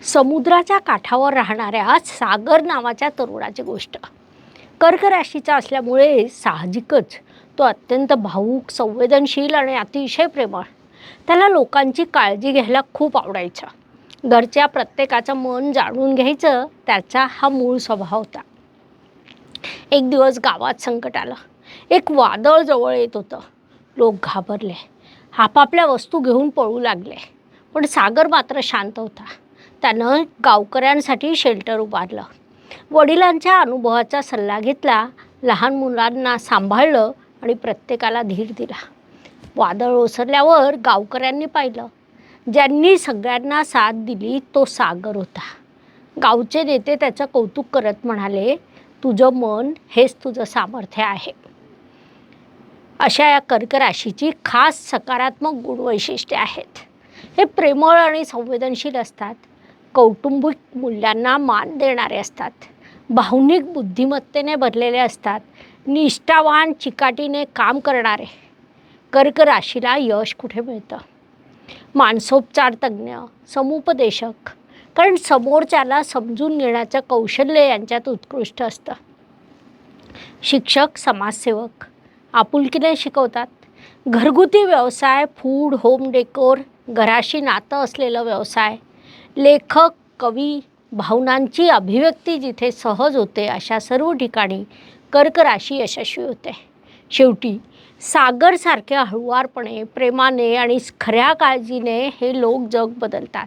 समुद्राच्या काठावर राहणाऱ्या सागर नावाच्या तरुणाची गोष्ट. कर्क राशीचा असल्यामुळे साहजिकच तो अत्यंत भावूक, संवेदनशील आणि अतिशय प्रेमळ. त्याला लोकांची काळजी घ्यायला खूप आवडायचं. घरच्या प्रत्येकाचं मन जाणून घ्यायचं त्याचा हा मूळ स्वभाव होता. एक दिवस गावात संकट आलं. एक वादळ जवळ येत होतं. लोक घाबरले, आपापल्या वस्तू घेऊन पळू लागले. पण सागर मात्र शांत होता. त्यानं गावकऱ्यांसाठी शेल्टर उभारलं, वडिलांच्या अनुभवाचा सल्ला घेतला, लहान मुलांना सांभाळलं आणि प्रत्येकाला धीर दिला. वादळ ओसरल्यावर गावकऱ्यांनी पाहिलं, ज्यांनी सगळ्यांना साथ दिली तो सागर होता. गावचे नेते त्याचं कौतुक करत म्हणाले, तुझं मन हेच तुझं सामर्थ्य आहे. अशा या कर्क राशीची खास सकारात्मक गुणवैशिष्ट्ये आहेत. हे प्रेमळ आणि संवेदनशील असतात, कौटुंबिक मूल्यांना मान देणारे असतात, भावनिक बुद्धिमत्तेने भरलेले असतात, निष्ठावान चिकाटीने काम करणारे. कर्क राशीला यश कुठे मिळतं? मानसोपचार तज्ज्ञ, समुपदेशक, कारण समोरच्याला समजून घेण्याचं कौशल्य यांच्यात उत्कृष्ट असतं. शिक्षक, समाजसेवक आपुलकीने शिकवतात. घरगुती व्यवसाय, फूड, होम डेकोर, घराशी नातं असलेलं व्यवसाय, लेखक, कवी, भावनांची अभिव्यक्ती जिथे सहज होते अशा सर्व ठिकाणी कर्क राशी यशस्वी होते. शेवटी सागरसारख्या हळुवारपणे, प्रेमाने आणि खऱ्या काळजीने हे लोक जग बदलतात.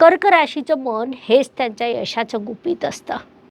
कर्क राशीचं मन हेच त्यांच्या यशाचं गुपित असतं.